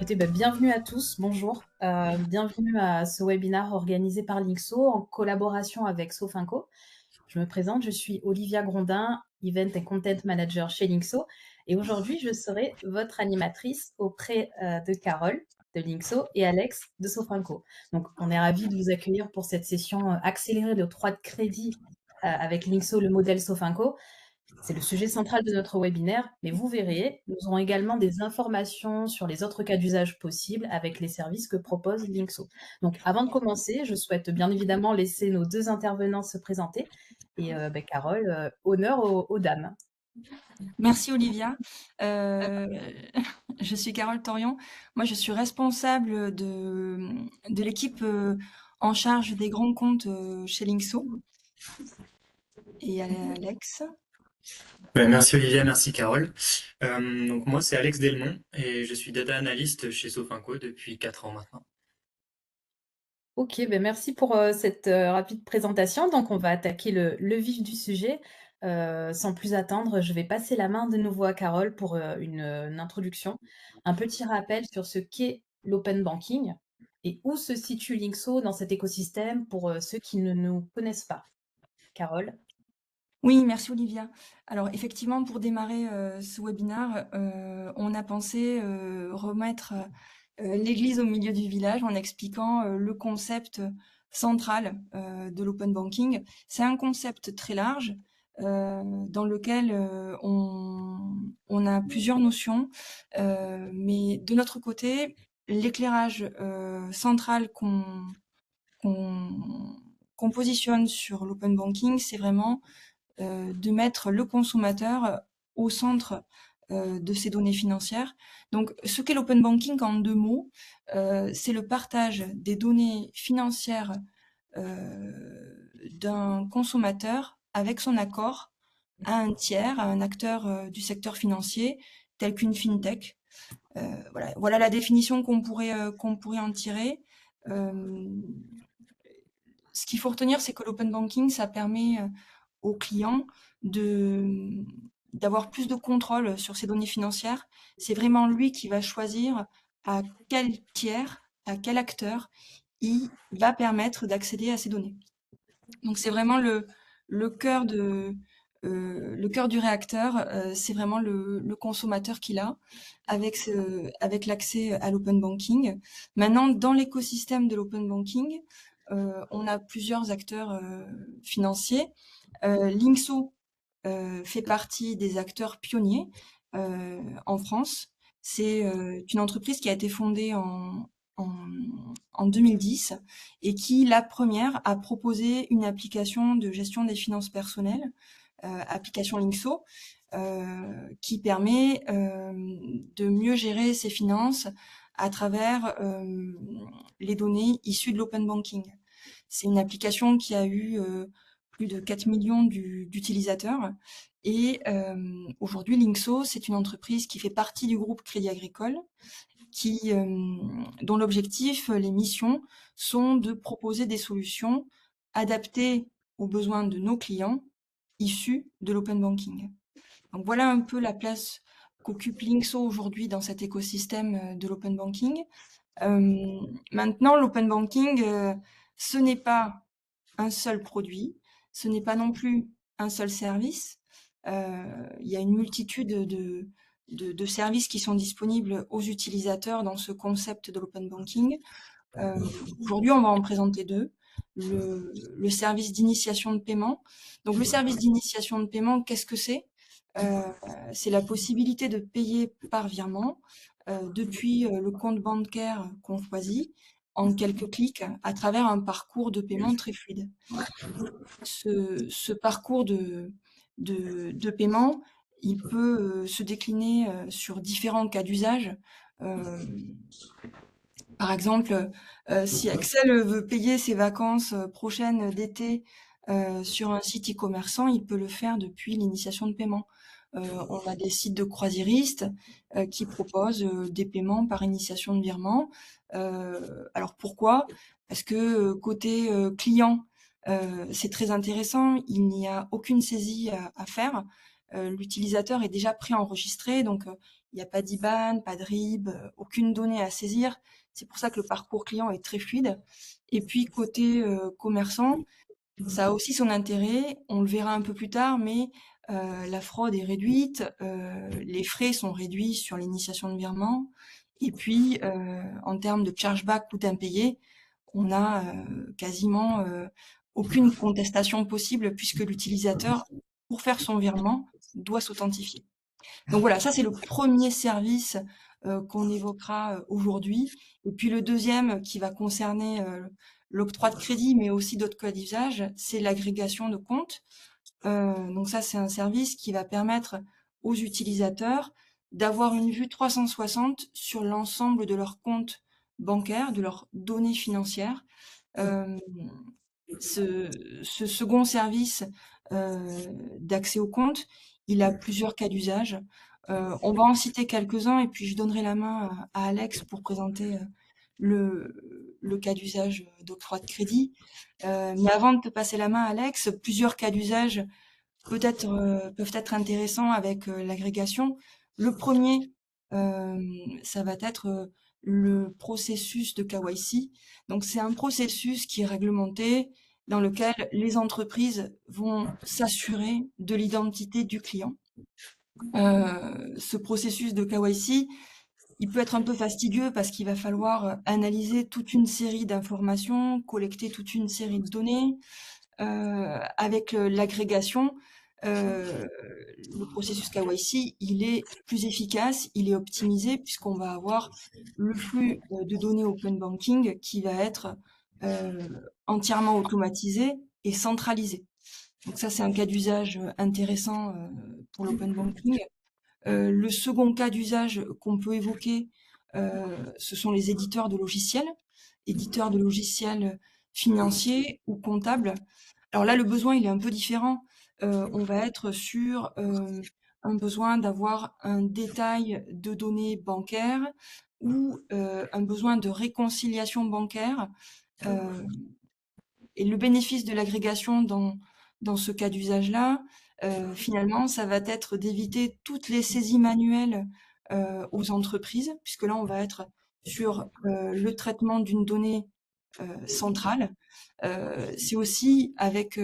Écoutez, bienvenue à tous, bonjour. Bienvenue à ce webinaire organisé par Linkso en collaboration avec Sofinco. Je me présente, je suis Olivia Grondin, Event and Content Manager chez Linkso. Et aujourd'hui, je serai votre animatrice auprès de Carole de Linkso et Alex de Sofinco. Donc, on est ravis de vous accueillir pour cette session accélérée de 3 de crédit avec Linkso, le modèle Sofinco. C'est le sujet central de notre webinaire, mais vous verrez, nous aurons également des informations sur les autres cas d'usage possibles avec les services que propose Linkso. Donc, avant de commencer, je souhaite bien évidemment laisser nos deux intervenants se présenter. Et Carole, honneur aux dames. Merci Olivia. Euh, je suis Carole Torion. Moi, je suis responsable de l'équipe en charge des grands comptes chez Linkso. Et Alex. Merci Olivia, merci Carole. Donc moi c'est Alex Delmont et je suis data analyst chez Sofinco depuis 4 ans maintenant. Ok, merci pour cette rapide présentation. Donc, on va attaquer le vif du sujet. Sans plus attendre, je vais passer la main de nouveau à Carole pour une introduction. Un petit rappel sur ce qu'est l'open banking et où se situe Linkso dans cet écosystème pour ceux qui ne nous connaissent pas. Carole. Oui, merci Olivia. Alors effectivement, pour démarrer ce webinaire, on a pensé remettre l'église au milieu du village en expliquant le concept central de l'open banking. C'est un concept très large dans lequel on a plusieurs notions, mais de notre côté, l'éclairage central qu'on positionne sur l'open banking, c'est vraiment de mettre le consommateur au centre de ces données financières. Donc, ce qu'est l'open banking en 2 mots, c'est le partage des données financières d'un consommateur avec son accord à un tiers, à un acteur du secteur financier, tel qu'une fintech. Voilà la définition qu'on pourrait en tirer. Ce qu'il faut retenir, c'est que l'open banking, ça permet au client de d'avoir plus de contrôle sur ses données financières. C'est vraiment lui qui va choisir à quel tiers, à quel acteur il va permettre d'accéder à ces données. Donc c'est vraiment le cœur le cœur du réacteur, c'est vraiment le consommateur qu'il a avec l'accès à l'open banking. Maintenant, dans l'écosystème de l'open banking, on a plusieurs acteurs financiers. Linkso fait partie des acteurs pionniers en France. C'est une entreprise qui a été fondée en, en 2010 et qui, la première, a proposé une application de gestion des finances personnelles, application Linkso, qui permet de mieux gérer ses finances à travers les données issues de l'open banking. C'est une application qui a eu plus de 4 millions d'utilisateurs. Et aujourd'hui, Linkso, c'est une entreprise qui fait partie du groupe Crédit Agricole, dont l'objectif, les missions, sont de proposer des solutions adaptées aux besoins de nos clients issus de l'open banking. Donc voilà un peu la place qu'occupe Linkso aujourd'hui dans cet écosystème de l'open banking. Maintenant, l'open banking, ce n'est pas un seul produit, ce n'est pas non plus un seul service. Il y a une multitude de services qui sont disponibles aux utilisateurs dans ce concept de l'open banking. Aujourd'hui, on va en présenter 2. Le service d'initiation de paiement. Donc, le service d'initiation de paiement, qu'est-ce que c'est? C'est la possibilité de payer par virement depuis le compte bancaire qu'on choisit en quelques clics à travers un parcours de paiement très fluide. Ce parcours de paiement, il peut se décliner sur différents cas d'usage. Par exemple, si Axel veut payer ses vacances prochaines d'été sur un site e-commerçant, il peut le faire depuis l'initiation de paiement. On a des sites de croisiéristes qui proposent des paiements par initiation de virement. Alors pourquoi? Parce que côté client, c'est très intéressant. Il n'y a aucune saisie à faire. L'utilisateur est déjà préenregistré, donc Il n'y a pas d'IBAN, pas de RIB, aucune donnée à saisir. C'est pour ça que le parcours client est très fluide. Et puis côté commerçant, ça a aussi son intérêt, on le verra un peu plus tard, mais la fraude est réduite, les frais sont réduits sur l'initiation de virement, et puis en termes de chargeback coût impayé, on a quasiment aucune contestation possible puisque l'utilisateur, pour faire son virement, doit s'authentifier. Donc voilà, ça c'est le premier service qu'on évoquera aujourd'hui. Et puis le deuxième qui va concerner l'octroi de crédit, mais aussi d'autres cas d'usage, c'est l'agrégation de comptes. Donc ça, c'est un service qui va permettre aux utilisateurs d'avoir une vue 360 sur l'ensemble de leurs comptes bancaires, de leurs données financières. Euh, ce second service d'accès aux comptes, il a plusieurs cas d'usage. On va en citer quelques-uns et puis je donnerai la main à Alex pour présenter le cas d'usage d'octroi de crédit. Mais avant de te passer la main, Alex, plusieurs cas d'usage peuvent être intéressants avec l'agrégation. Le premier, ça va être le processus de KYC. Donc, c'est un processus qui est réglementé dans lequel les entreprises vont s'assurer de l'identité du client. Ce processus de KYC, il peut être un peu fastidieux parce qu'il va falloir analyser toute une série d'informations, collecter toute une série de données. Avec l'agrégation, le processus KYC, il est plus efficace, il est optimisé puisqu'on va avoir le flux de données open banking qui va être entièrement automatisé et centralisé. Donc ça, c'est un cas d'usage intéressant pour l'open banking. Le second cas d'usage qu'on peut évoquer, ce sont les éditeurs de logiciels financiers ou comptables. Alors là, le besoin, il est un peu différent. On va être sur un besoin d'avoir un détail de données bancaires ou un besoin de réconciliation bancaire. Euh, et le bénéfice de l'agrégation dans ce cas d'usage-là, finalement, ça va être d'éviter toutes les saisies manuelles aux entreprises, puisque là, on va être sur le traitement d'une donnée centrale. C'est aussi avec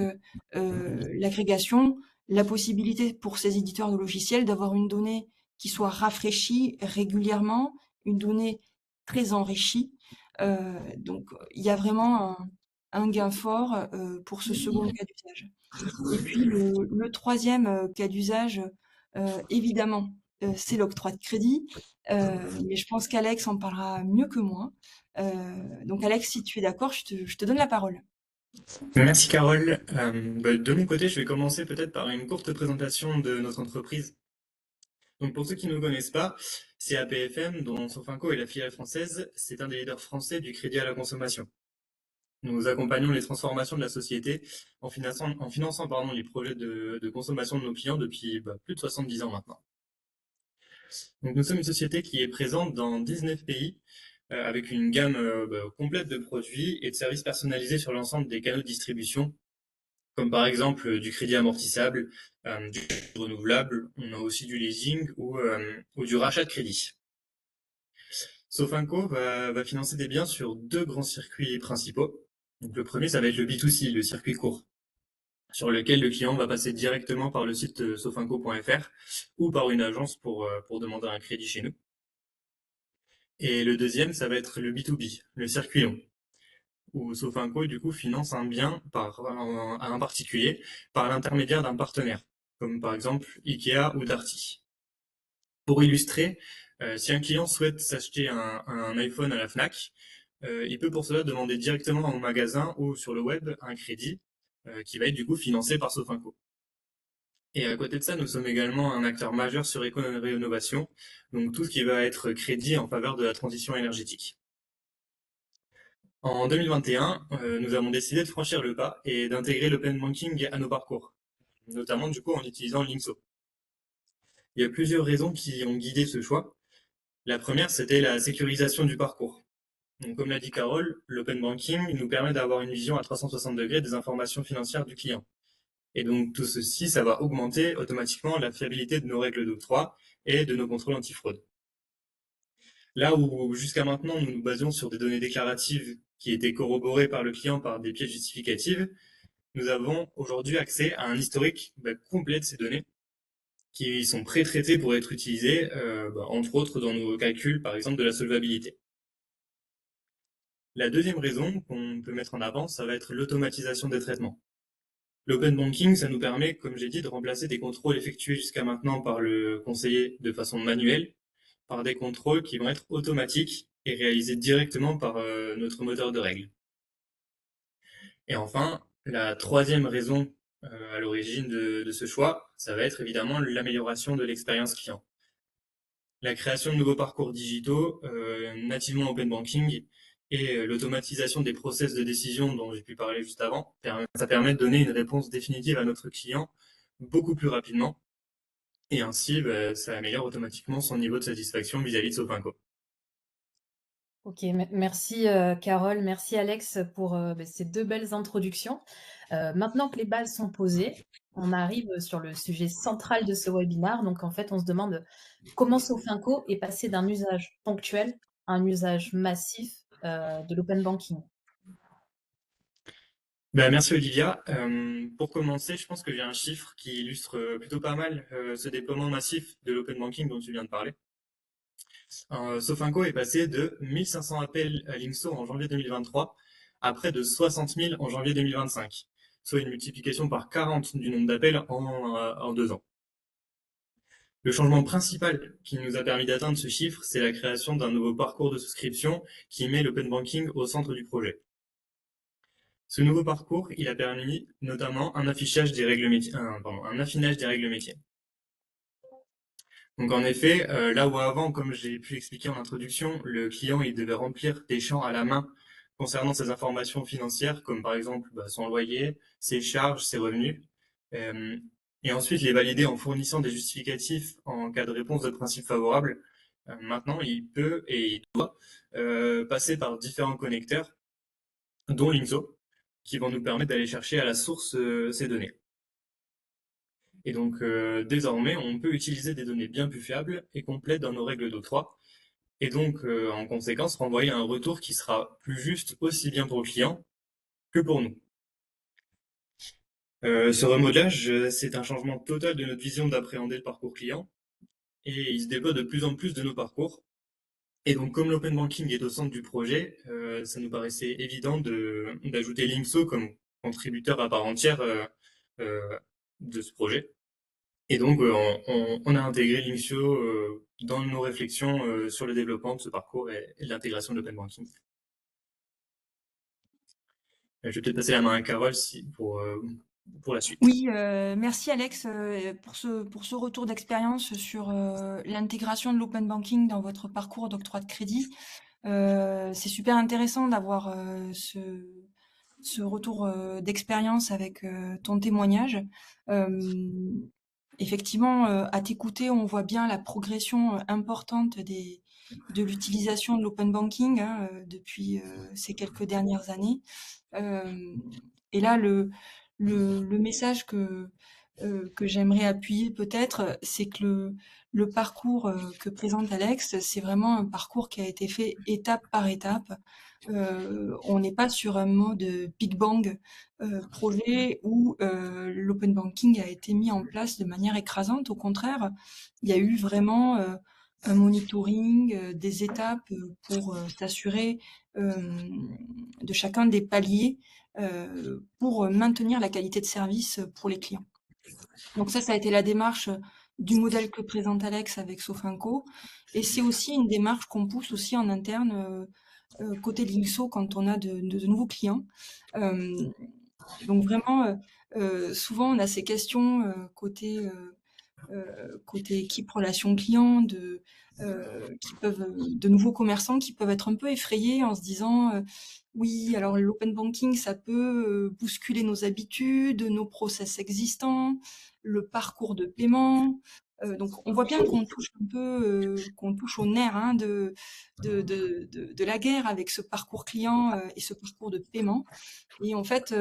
l'agrégation la possibilité pour ces éditeurs de logiciels d'avoir une donnée qui soit rafraîchie régulièrement, une donnée très enrichie. Donc il y a vraiment un gain fort pour ce second cas d'usage. Et puis le troisième cas d'usage, évidemment, c'est l'octroi de crédit. Mais je pense qu'Alex en parlera mieux que moi. Donc Alex, si tu es d'accord, je te donne la parole. Merci Carole. De mon côté, je vais commencer peut-être par une courte présentation de notre entreprise. Donc pour ceux qui ne nous connaissent pas, CAPFM, dont Sofinco est la filiale française, c'est un des leaders français du crédit à la consommation. Nous accompagnons les transformations de la société en finançant les projets de consommation de nos clients depuis plus de 70 ans maintenant. Donc nous sommes une société qui est présente dans 19 pays, avec une gamme complète de produits et de services personnalisés sur l'ensemble des canaux de distribution, comme par exemple du crédit amortissable, du crédit renouvelable, on a aussi du leasing ou du rachat de crédit. Sofinco va financer des biens sur deux grands circuits principaux. Donc le premier, ça va être le B2C, le circuit court, sur lequel le client va passer directement par le site sofinco.fr ou par une agence pour demander un crédit chez nous. Et le deuxième, ça va être le B2B, le circuit long, où Sofinco, du coup, finance un bien à un particulier par l'intermédiaire d'un partenaire, comme par exemple Ikea ou Darty. Pour illustrer, si un client souhaite s'acheter un iPhone à la Fnac, il peut pour cela demander directement au magasin ou sur le web un crédit qui va être du coup financé par Sofinco. Et à côté de ça, nous sommes également un acteur majeur sur éco-rénovation, donc tout ce qui va être crédit en faveur de la transition énergétique. En 2021, nous avons décidé de franchir le pas et d'intégrer l'open banking à nos parcours, notamment du coup en utilisant Linkso. Il y a plusieurs raisons qui ont guidé ce choix. La première, c'était la sécurisation du parcours. Donc, comme l'a dit Carole, l'open banking nous permet d'avoir une vision à 360 degrés des informations financières du client. Et donc tout ceci, ça va augmenter automatiquement la fiabilité de nos règles d'octroi et de nos contrôles antifraude. Là où jusqu'à maintenant nous nous basions sur des données déclaratives qui étaient corroborées par le client par des pièces justificatives, nous avons aujourd'hui accès à un historique complet de ces données qui sont pré-traitées pour être utilisées, entre autres dans nos calculs, par exemple, de la solvabilité. La deuxième raison qu'on peut mettre en avant, ça va être l'automatisation des traitements. L'open banking, ça nous permet, comme j'ai dit, de remplacer des contrôles effectués jusqu'à maintenant par le conseiller de façon manuelle par des contrôles qui vont être automatiques et réalisés directement par notre moteur de règles. Et enfin, la troisième raison à l'origine de ce choix, ça va être évidemment l'amélioration de l'expérience client. La création de nouveaux parcours digitaux, nativement open banking, et l'automatisation des process de décision dont j'ai pu parler juste avant, ça permet de donner une réponse définitive à notre client beaucoup plus rapidement, et ainsi ça améliore automatiquement son niveau de satisfaction vis-à-vis de Sofinco. OK, merci, Carole, merci Alex pour, ces 2 belles introductions. Maintenant que les bases sont posées, on arrive sur le sujet central de ce webinaire. Donc en fait, on se demande comment Sofinco est passé d'un usage ponctuel à un usage massif, de l'open banking? Merci Olivia. Pour commencer, je pense que j'ai un chiffre qui illustre plutôt pas mal ce déploiement massif de l'open banking dont tu viens de parler. Sofinco est passé de 1500 appels à Linkso en janvier 2023 à près de 60 000 en janvier 2025, soit une multiplication par 40 du nombre d'appels en 2 ans. Le changement principal qui nous a permis d'atteindre ce chiffre, c'est la création d'un nouveau parcours de souscription qui met l'open banking au centre du projet. Ce nouveau parcours, il a permis notamment un affinage des règles métiers. Donc en effet, là où avant, comme j'ai pu expliquer en introduction, le client il devait remplir des champs à la main concernant ses informations financières, comme par exemple son loyer, ses charges, ses revenus, euh, et ensuite les valider en fournissant des justificatifs en cas de réponse de principe favorable. Maintenant, il peut et il doit passer par différents connecteurs, dont Linkso, qui vont nous permettre d'aller chercher à la source ces données. Et donc, désormais, on peut utiliser des données bien plus fiables et complètes dans nos règles d'octroi, et donc, en conséquence, renvoyer un retour qui sera plus juste aussi bien pour le client que pour nous. Ce remodelage, c'est un changement total de notre vision d'appréhender le parcours client, et il se déploie de plus en plus de nos parcours. Et donc, comme l'open banking est au centre du projet, ça nous paraissait évident d'ajouter Linkso comme contributeur à part entière euh, de ce projet. Et donc, on a intégré Linksio dans nos réflexions sur le développement de ce parcours et l'intégration de l'open banking. Je vais peut-être passer la main à Carole pour la suite. Oui, merci Alex pour ce retour d'expérience sur l'intégration de l'open banking dans votre parcours d'octroi de crédit. C'est super intéressant d'avoir ce retour d'expérience avec ton témoignage. Effectivement, à t'écouter, on voit bien la progression importante de l'utilisation de l'open banking depuis ces quelques dernières années. Et là, le message que j'aimerais appuyer peut-être, c'est que le parcours que présente Alex, c'est vraiment un parcours qui a été fait étape par étape. On n'est pas sur un mode Big Bang projet où l'open banking a été mis en place de manière écrasante. Au contraire, il y a eu vraiment un monitoring, des étapes pour s'assurer de chacun des paliers pour maintenir la qualité de service pour les clients. Donc ça a été la démarche du modèle que présente Alex avec Sofinco. Et c'est aussi une démarche qu'on pousse aussi en interne côté de Linkso quand on a de nouveaux clients. Donc vraiment, souvent on a ces questions côté équipe relation client, de nouveaux commerçants qui peuvent être un peu effrayés en se disant oui, alors l'open banking, ça peut bousculer nos habitudes, nos process existants, le parcours de paiement. Donc on voit bien qu'on touche un peu, qu'on touche au nerf hein, de la guerre avec ce parcours client et ce parcours de paiement. Et en fait,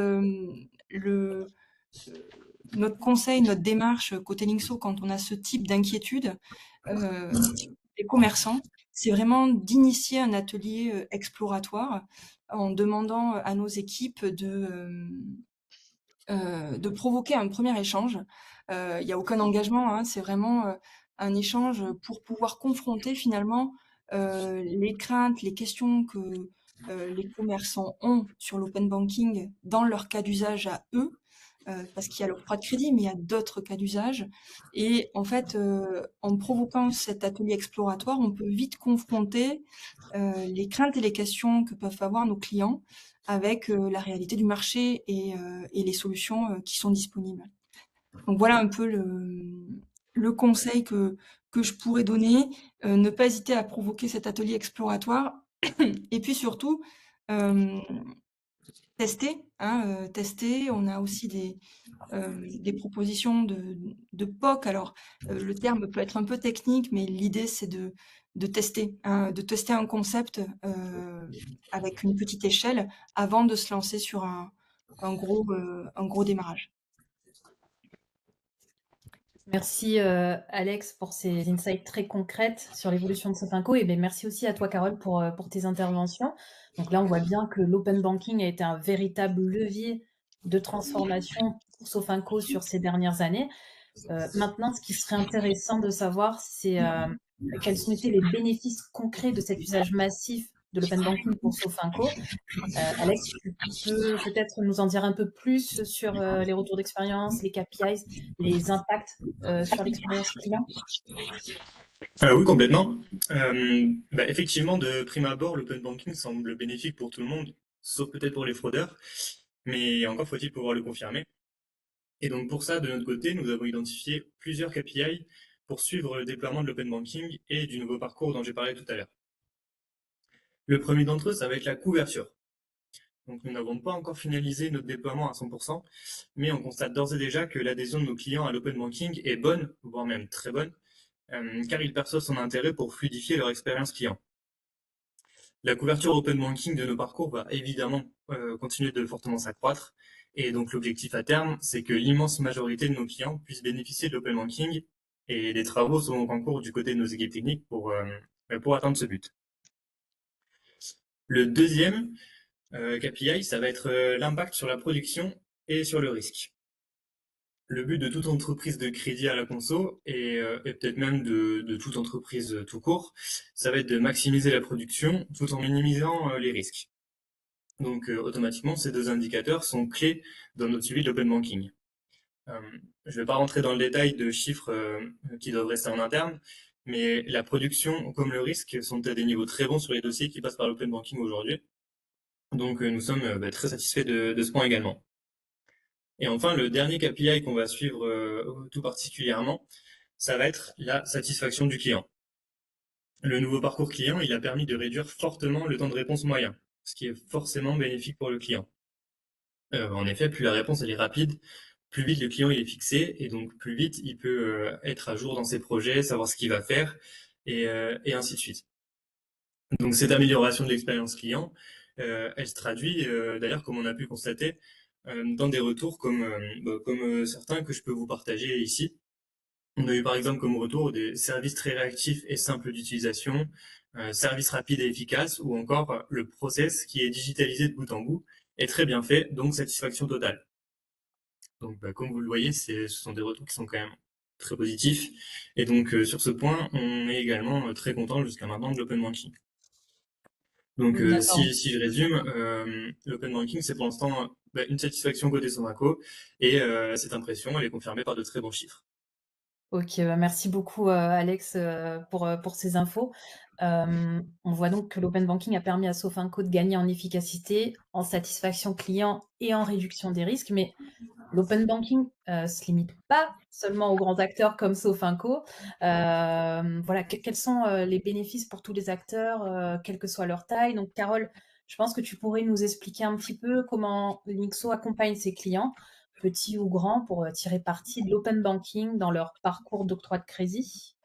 le notre conseil, notre démarche côté Linkso quand on a ce type d'inquiétude, les commerçants, c'est vraiment d'initier un atelier exploratoire en demandant à nos équipes de provoquer un premier échange. Il n'y a aucun engagement, hein, c'est vraiment un échange pour pouvoir confronter finalement les craintes, les questions que les commerçants ont sur l'open banking dans leur cas d'usage à eux, parce qu'il y a l'octroi de crédit, mais il y a d'autres cas d'usage. Et en fait, en provoquant cet atelier exploratoire, on peut vite confronter les craintes et les questions que peuvent avoir nos clients avec la réalité du marché et les solutions qui sont disponibles. Donc voilà un peu le conseil que je pourrais donner. Ne pas hésiter à provoquer cet atelier exploratoire. Et puis surtout, euh, tester. Hein, tester. On a aussi des propositions de POC. Alors, le terme peut être un peu technique, mais l'idée, c'est de tester, hein, de tester un concept avec une petite échelle avant de se lancer sur un gros démarrage. Merci Alex pour ces insights très concrètes sur l'évolution de Sofinco et bien, merci aussi à toi Carole pour tes interventions. Donc là, on voit bien que l'open banking a été un véritable levier de transformation pour Sofinco sur ces dernières années. Maintenant, ce qui serait intéressant de savoir, c'est quels sont été les bénéfices concrets de cet usage massif de l'open banking pour Sofinco. Alex, tu peux peut-être nous en dire un peu plus sur les retours d'expérience, les KPIs, les impacts sur l'expérience client? Oui, complètement. Effectivement, de prime abord, l'open banking semble bénéfique pour tout le monde, sauf peut-être pour les fraudeurs, mais encore faut-il pouvoir le confirmer. Et donc pour ça, de notre côté, nous avons identifié plusieurs KPI pour suivre le déploiement de l'open banking et du nouveau parcours dont j'ai parlé tout à l'heure. Le premier d'entre eux, ça va être la couverture. Donc nous n'avons pas encore finalisé notre déploiement à 100%, mais on constate d'ores et déjà que l'adhésion de nos clients à l'open banking est bonne, voire même très bonne, car ils perçoivent son intérêt pour fluidifier leur expérience client. La couverture open banking de nos parcours va évidemment continuer de fortement s'accroître, et donc l'objectif à terme, c'est que l'immense majorité de nos clients puissent bénéficier de l'open banking, et des travaux sont donc en cours du côté de nos équipes techniques pour atteindre ce but. Le deuxième KPI, ça va être l'impact sur la production et sur le risque. Le but de toute entreprise de crédit à la conso et peut-être même de toute entreprise tout court, ça va être de maximiser la production tout en minimisant les risques. Donc automatiquement, ces deux indicateurs sont clés dans notre suivi de l'open banking. Je ne vais pas rentrer dans le détail de chiffres qui doivent rester en interne, mais la production comme le risque sont à des niveaux très bons sur les dossiers qui passent par l'open banking aujourd'hui. Donc nous sommes très satisfaits de ce point également. Et enfin, le dernier KPI qu'on va suivre tout particulièrement, ça va être la satisfaction du client. Le nouveau parcours client, il a permis de réduire fortement le temps de réponse moyen, ce qui est forcément bénéfique pour le client. En effet, plus la réponse elle est rapide, plus vite le client il est fixé, et donc plus vite il peut être à jour dans ses projets, savoir ce qu'il va faire, et ainsi de suite. Donc cette amélioration de l'expérience client, elle se traduit d'ailleurs, comme on a pu constater, dans des retours comme certains que je peux vous partager ici. On a eu par exemple comme retour des services très réactifs et simples d'utilisation, services rapides et efficaces, ou encore le process qui est digitalisé de bout en bout est très bien fait, donc satisfaction totale. Donc comme vous le voyez, ce sont des retours qui sont quand même très positifs. Et donc sur ce point, on est également très content jusqu'à maintenant de l'open banking. Donc D'accord. si je résume, l'open banking c'est pour l'instant une satisfaction côté Somaco, et cette impression elle est confirmée par de très bons chiffres. Ok, merci beaucoup Alex pour ces infos. On voit donc que l'open banking a permis à Sofinco de gagner en efficacité, en satisfaction client et en réduction des risques, mais l'open banking se limite pas seulement aux grands acteurs comme Sofinco. Voilà, quels sont les bénéfices pour tous les acteurs, quelle que soit leur taille? Donc, Carole, je pense que tu pourrais nous expliquer un petit peu comment Linkso accompagne ses clients, petits ou grands, pour tirer parti de l'open banking dans leur parcours d'octroi de crédit.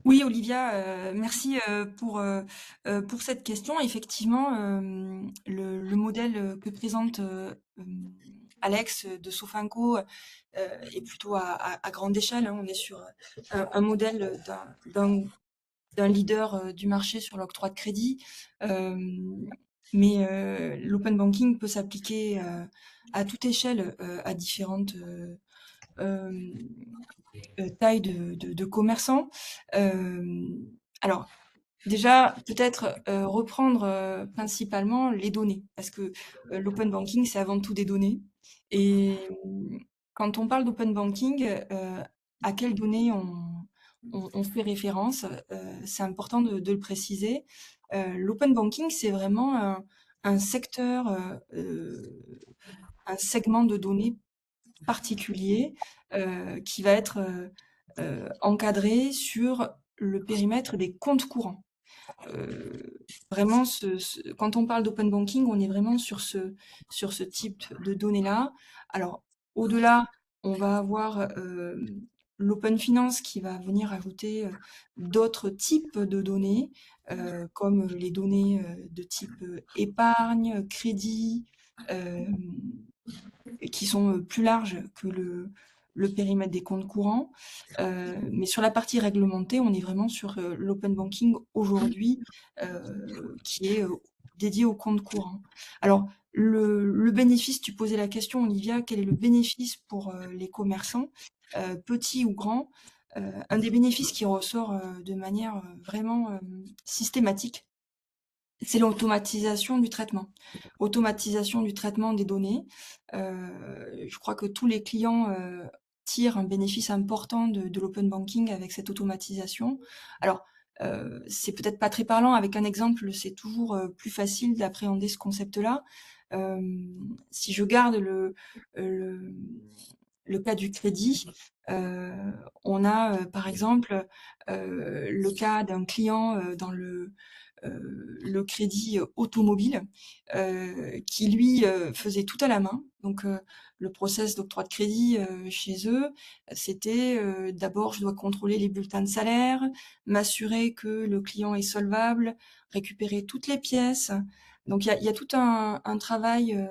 Oui, Olivia, merci pour cette question. Effectivement, le modèle que présente Alex de Sofinco est plutôt à grande échelle, hein. On est sur un modèle d'un leader du marché sur l'octroi de crédit. Mais l'open banking peut s'appliquer à toute échelle, à différentes tailles de commerçants. Alors, déjà, peut-être reprendre principalement les données, parce que l'open banking, c'est avant tout des données. Et quand on parle d'open banking, à quelles données on fait référence? C'est important de le préciser. L'open banking, c'est vraiment un secteur, un segment de données particulier qui va être encadré sur le périmètre des comptes courants. Vraiment, quand on parle d'open banking, on est vraiment sur ce type de données-là. Alors, au-delà, on va avoir l'open finance qui va venir ajouter d'autres types de données, comme les données de type épargne, crédit, euh, qui sont plus larges que le périmètre des comptes courants. Mais sur la partie réglementée, on est vraiment sur l'open banking aujourd'hui, qui est dédié aux comptes courants. Alors, le bénéfice, tu posais la question, Olivia, quel est le bénéfice pour les commerçants, petits ou grands? Un des bénéfices qui ressort de manière vraiment systématique, c'est l'automatisation du traitement. Automatisation du traitement des données. Je crois que tous les clients tirent un bénéfice important de l'open banking avec cette automatisation. Alors, c'est peut-être pas très parlant. Avec un exemple, c'est toujours plus facile d'appréhender ce concept-là. Si je garde le, le cas du crédit, on a par exemple le cas d'un client dans le crédit automobile, qui lui faisait tout à la main. Donc le process d'octroi de crédit chez eux, c'était d'abord je dois contrôler les bulletins de salaire, m'assurer que le client est solvable, récupérer toutes les pièces. Donc il y a tout un travail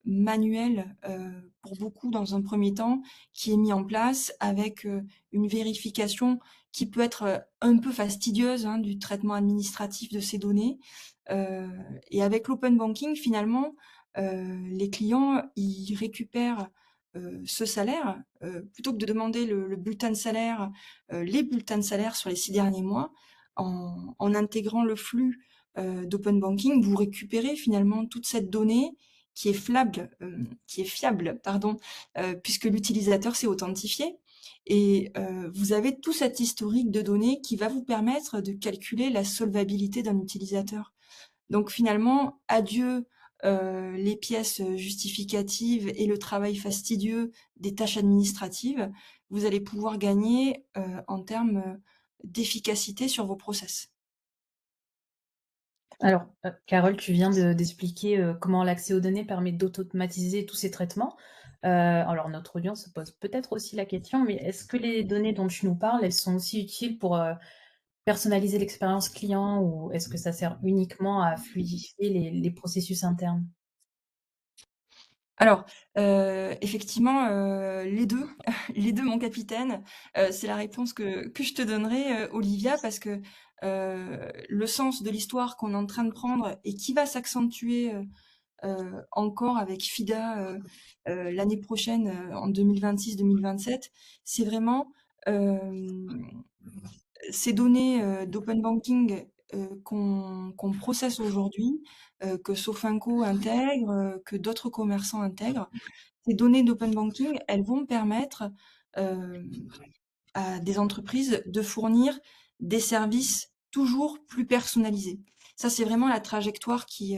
manuel pour beaucoup dans un premier temps qui est mis en place avec une vérification qui peut être un peu fastidieuse, hein, du traitement administratif de ces données. Et avec l'open banking, finalement, les clients, ils récupèrent ce salaire, plutôt que de demander le bulletin de salaire, les bulletins de salaire sur les 6 derniers mois, en intégrant le flux d'open banking, vous récupérez finalement toute cette donnée qui est fiable, pardon, puisque l'utilisateur s'est authentifié. Et vous avez tout cet historique de données qui va vous permettre de calculer la solvabilité d'un utilisateur. Donc finalement, adieu les pièces justificatives et le travail fastidieux des tâches administratives. Vous allez pouvoir gagner en termes d'efficacité sur vos process. Alors, Carole, tu viens d'expliquer comment l'accès aux données permet d'automatiser tous ces traitements. Alors, notre audience se pose peut-être aussi la question, mais est-ce que les données dont tu nous parles, elles sont aussi utiles pour personnaliser l'expérience client ou est-ce que ça sert uniquement à fluidifier les processus internes? Alors, effectivement, les 2, les 2, mon capitaine. C'est la réponse que je te donnerai, Olivia, parce que le sens de l'histoire qu'on est en train de prendre et qui va s'accentuer encore avec FIDA l'année prochaine, en 2026-2027, c'est vraiment ces données d'open banking qu'on processe aujourd'hui, que Sofinco intègre, que d'autres commerçants intègrent. Ces données d'open banking, elles vont permettre à des entreprises de fournir des services toujours plus personnalisés. Ça, c'est vraiment la trajectoire qui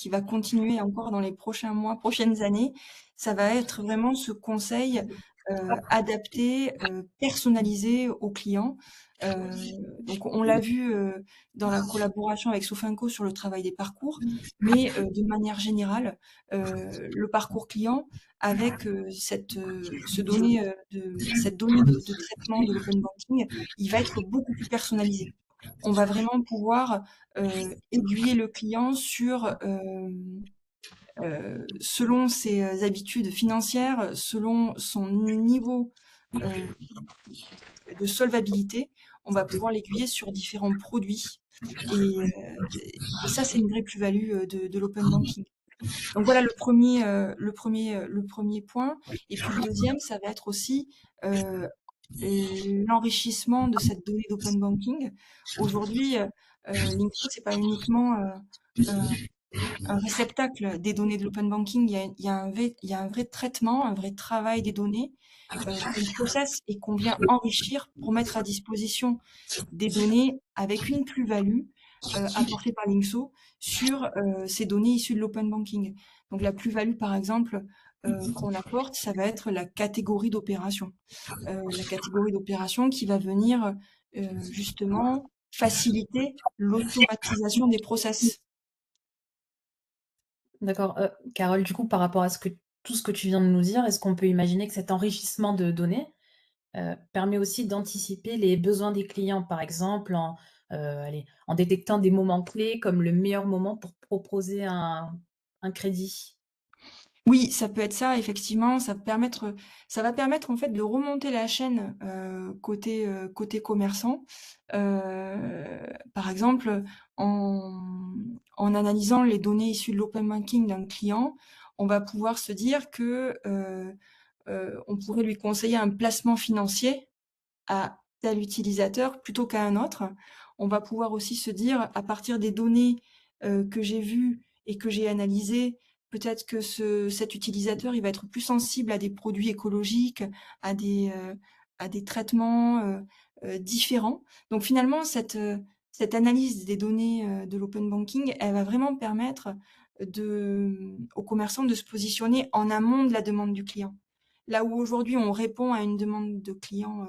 va continuer encore dans les prochains mois, prochaines années. Ça va être vraiment ce conseil adapté, personnalisé aux clients. Donc on l'a vu dans la collaboration avec Sofinco sur le travail des parcours, mais de manière générale, le parcours client avec cette donnée de traitement de l'open banking, il va être beaucoup plus personnalisé. On va vraiment pouvoir aiguiller le client sur selon ses habitudes financières, selon son niveau de solvabilité, on va pouvoir l'aiguiller sur différents produits. Et ça, c'est une vraie plus-value de l'open banking. Donc voilà le premier point. Et puis le deuxième, ça va être aussi l'enrichissement de cette donnée d'open banking. Aujourd'hui, Linkso, c'est pas uniquement un réceptacle des données de l'open banking. Il y a un vrai traitement, un vrai travail des données qu'on processe et qu'on vient enrichir pour mettre à disposition des données avec une plus-value apportée par Linkso sur ces données issues de l'open banking. Donc la plus-value, par exemple, qu'on apporte, ça va être la catégorie d'opération. La catégorie d'opération qui va venir justement faciliter l'automatisation des process. D'accord, Carole, du coup, par rapport à tout ce que tu viens de nous dire, est-ce qu'on peut imaginer que cet enrichissement de données, permet aussi d'anticiper les besoins des clients? Par exemple, en détectant des moments clés comme le meilleur moment pour proposer un crédit? Oui, ça peut être ça, effectivement, ça va permettre en fait de remonter la chaîne côté commerçant. Par exemple, en analysant les données issues de l'open banking d'un client, on va pouvoir se dire que on pourrait lui conseiller un placement financier à tel utilisateur plutôt qu'à un autre. On va pouvoir aussi se dire, à partir des données que j'ai vues et que j'ai analysées, peut-être que cet utilisateur, il va être plus sensible à des produits écologiques, à des traitements différents. Donc finalement, cette analyse des données de l'open banking, elle va vraiment permettre aux commerçants de se positionner en amont de la demande du client. Là où aujourd'hui on répond à une demande de client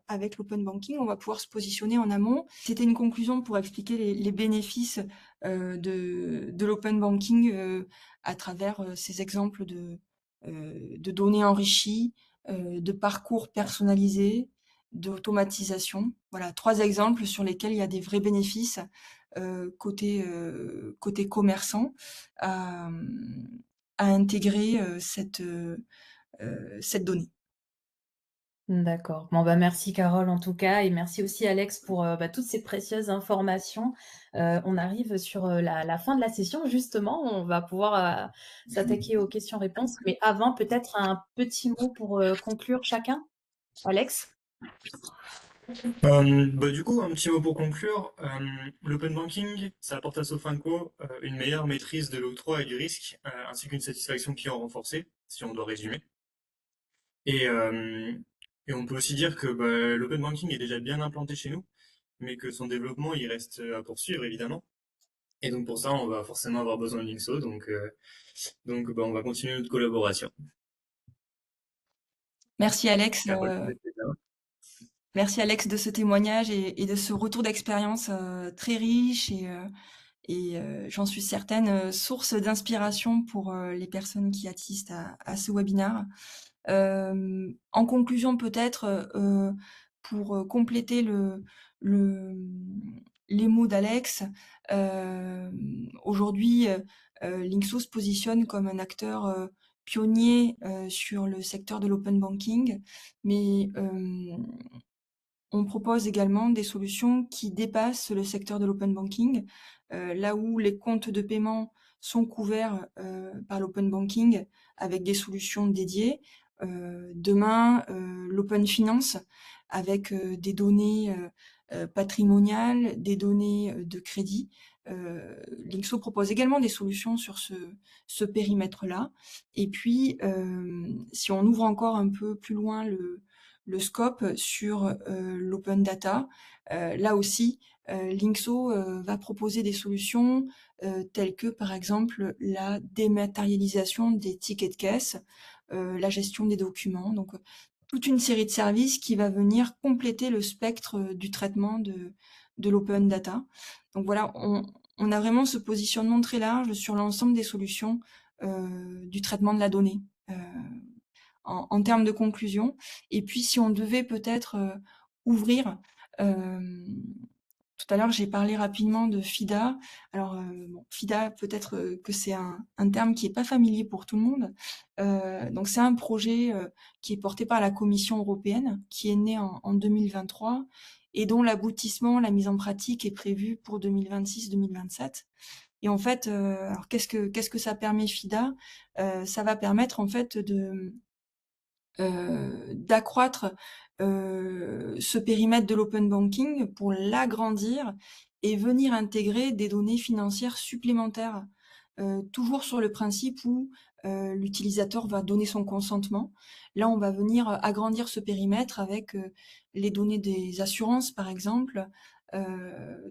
avec l'open banking, on va pouvoir se positionner en amont. C'était une conclusion pour expliquer les bénéfices de l'open banking à travers ces exemples de données enrichies, de parcours personnalisés, d'automatisation. Voilà, 3 exemples sur lesquels il y a des vrais bénéfices côté commerçant à, à intégrer cette donnée. D'accord. Bon, bah, merci Carole en tout cas et merci aussi Alex pour, bah, toutes ces précieuses informations. On arrive sur, la fin de la session justement. On va pouvoir, s'attaquer aux questions-réponses. Mais avant, peut-être un petit mot pour, conclure chacun? Alex? Du coup, un petit mot pour conclure. L'open banking, ça apporte à Sofinco une meilleure maîtrise de l'octroi et du risque, ainsi qu'une satisfaction client renforcée, si on doit résumer. Et, euh, et on peut aussi dire que l'open banking est déjà bien implanté chez nous, mais que son développement, il reste à poursuivre, évidemment. Et donc pour ça, on va forcément avoir besoin de Linkso, on va continuer notre collaboration. Merci Alex. Carole, peut-être que ça. Merci Alex de ce témoignage et de ce retour d'expérience très riche j'en suis certaine source d'inspiration pour les personnes qui assistent à ce webinaire. En conclusion peut-être pour compléter le les mots d'Alex, aujourd'hui Linkso se positionne comme un acteur pionnier sur le secteur de l'open banking, mais on propose également des solutions qui dépassent le secteur de l'open banking, là où les comptes de paiement sont couverts par l'open banking avec des solutions dédiées. Demain, l'open finance avec des données patrimoniales, des données de crédit. Linkso propose également des solutions sur ce périmètre-là. Et puis, si on ouvre encore un peu plus loin le scope sur l'open data. Là aussi, Linkso va proposer des solutions telles que par exemple la dématérialisation des tickets de caisse, la gestion des documents. Donc toute une série de services qui va venir compléter le spectre du traitement de l'open data. Donc voilà, on a vraiment ce positionnement très large sur l'ensemble des solutions du traitement de la donnée. En termes de conclusion. Et puis, si on devait peut-être ouvrir euh, Tout à l'heure, j'ai parlé rapidement de FIDA. Alors, bon, FIDA, peut-être que c'est un terme qui est pas familier pour tout le monde. Donc, c'est un projet qui est porté par la Commission européenne, qui est né en 2023 et dont l'aboutissement, la mise en pratique est prévue pour 2026-2027. Et en fait, alors qu'est-ce que ça permet FIDA? Ça va permettre en fait d'accroître ce périmètre de l'open banking pour l'agrandir et venir intégrer des données financières supplémentaires, toujours sur le principe où l'utilisateur va donner son consentement. Là, on va venir agrandir ce périmètre avec les données des assurances, par exemple,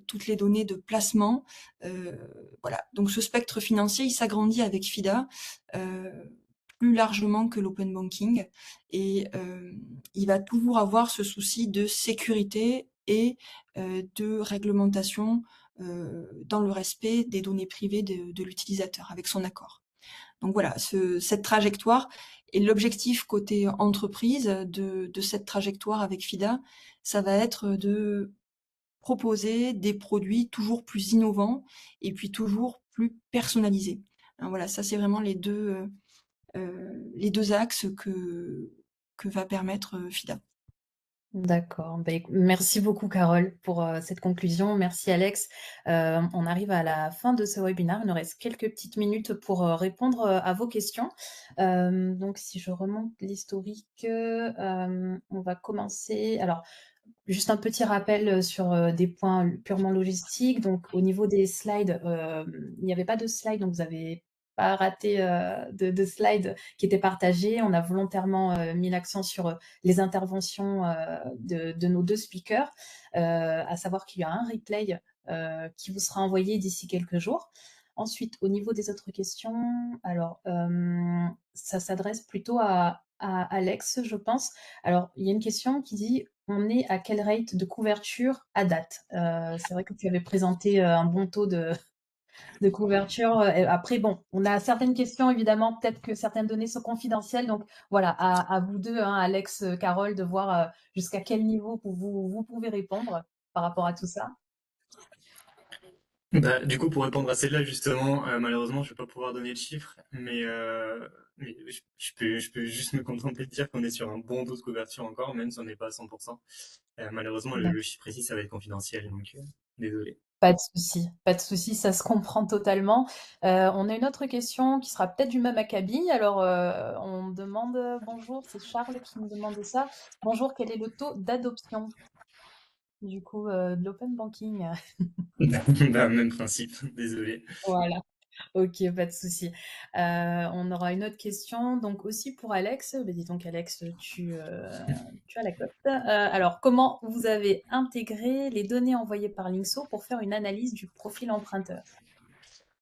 toutes les données de placement. Voilà. Donc, ce spectre financier, il s'agrandit avec FIDA. Euh, plus largement que l'open banking et il va toujours avoir ce souci de sécurité et de réglementation dans le respect des données privées de l'utilisateur avec son accord. Donc voilà, cette trajectoire et l'objectif côté entreprise de cette trajectoire avec FIDA, ça va être de proposer des produits toujours plus innovants et puis toujours plus personnalisés. Hein, voilà, ça c'est vraiment les deux axes que va permettre FIDA. D'accord. Merci beaucoup, Carole, pour cette conclusion. Merci, Alex. On arrive à la fin de ce webinaire. Il nous reste quelques petites minutes pour répondre à vos questions. Donc, si je remonte l'historique, on va commencer. Alors, juste un petit rappel sur des points purement logistiques. Donc, au niveau des slides, il n'y avait pas de slides, donc vous avez pas raté de slides qui étaient partagés. On a volontairement mis l'accent sur les interventions de nos deux speakers, à savoir qu'il y a un replay qui vous sera envoyé d'ici quelques jours. Ensuite, au niveau des autres questions, alors ça s'adresse plutôt à Alex, je pense. Alors, il y a une question qui dit on est à quel rate de couverture à date? C'est vrai que tu avais présenté un bon taux de couverture. Après, bon, on a certaines questions, évidemment, peut-être que certaines données sont confidentielles. Donc, voilà, à vous deux, hein, Alex, Carole, de voir jusqu'à quel niveau vous pouvez répondre par rapport à tout ça. Bah, du coup, pour répondre à celle-là, justement, malheureusement, je vais pas pouvoir donner de chiffres, mais je peux juste me contenter de dire qu'on est sur un bon taux de couverture encore, même si on n'est pas à 100%. Malheureusement, le chiffre précis, ça va être confidentiel, donc désolé. Pas de souci, ça se comprend totalement. On a une autre question qui sera peut-être du même acabit. Alors, on demande, bonjour, c'est Charles qui nous demande ça. Bonjour, quel est le taux d'adoption du coup de l'open banking? Bah, même principe, désolé. Voilà. Ok, pas de souci. On aura une autre question, donc aussi pour Alex. Dis donc, Alex, tu as la cote. Alors, comment vous avez intégré les données envoyées par Linkso pour faire une analyse du profil emprunteur?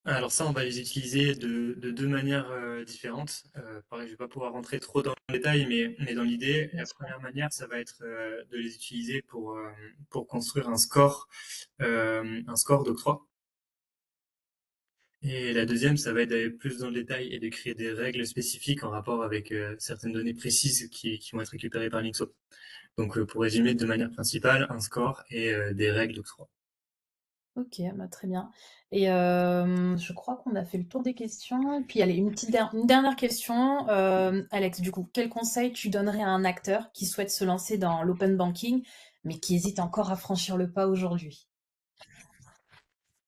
Alors ça, on va les utiliser de deux manières différentes. Pareil, je vais pas pouvoir rentrer trop dans le détail, mais dans l'idée, Bien la sûr. première manière, ça va être de les utiliser pour construire un score d'octroi. Et la deuxième, ça va être d'aller plus dans le détail et de créer des règles spécifiques en rapport avec certaines données précises qui vont être récupérées par Nixo. Donc, pour résumer de manière principale, un score et des règles d'octroi. Ok, bah, très bien. Et je crois qu'on a fait le tour des questions. Et puis, allez, une dernière question. Alex, du coup, quel conseil tu donnerais à un acteur qui souhaite se lancer dans l'open banking, mais qui hésite encore à franchir le pas aujourd'hui?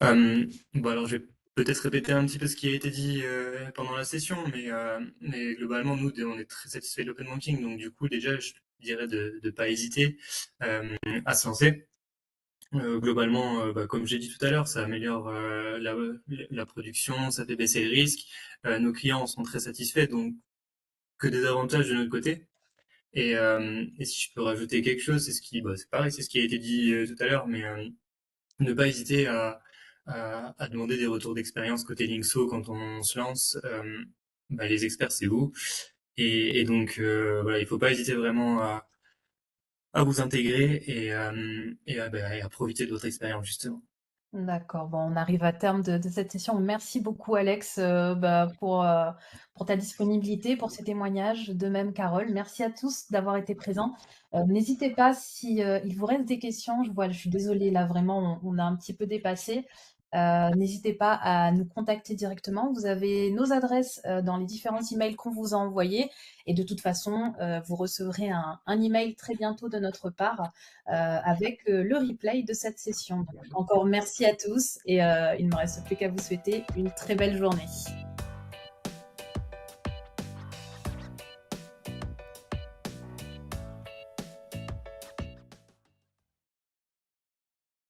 Bon, alors, je vais peut-être répéter un petit peu ce qui a été dit pendant la session, mais globalement, nous, on est très satisfaits de l'open banking. Donc, du coup, déjà, je dirais de ne pas hésiter à se lancer. Globalement, bah, comme j'ai dit tout à l'heure, ça améliore la production, ça fait baisser les risques. Nos clients en sont très satisfaits, donc que des avantages de notre côté. Et si je peux rajouter quelque chose, bah, c'est pareil, c'est ce qui a été dit tout à l'heure, mais ne pas hésiter à demander des retours d'expérience côté Linkso quand on se lance. Bah, les experts, c'est vous. Et donc, voilà, il faut pas hésiter vraiment à vous intégrer et à profiter de votre expérience, justement. D'accord, bon, on arrive à terme de cette session. Merci beaucoup Alex, pour ta disponibilité, pour ces témoignages. De même Carole, merci à tous d'avoir été présents. N'hésitez pas si, il vous reste des questions, je suis désolée là vraiment on a un petit peu dépassé. N'hésitez pas à nous contacter directement. Vous avez nos adresses, dans les différents emails qu'on vous a envoyés et de toute façon, vous recevrez un email très bientôt de notre part, avec, le replay de cette session. Donc encore merci à tous et il ne me reste plus qu'à vous souhaiter une très belle journée.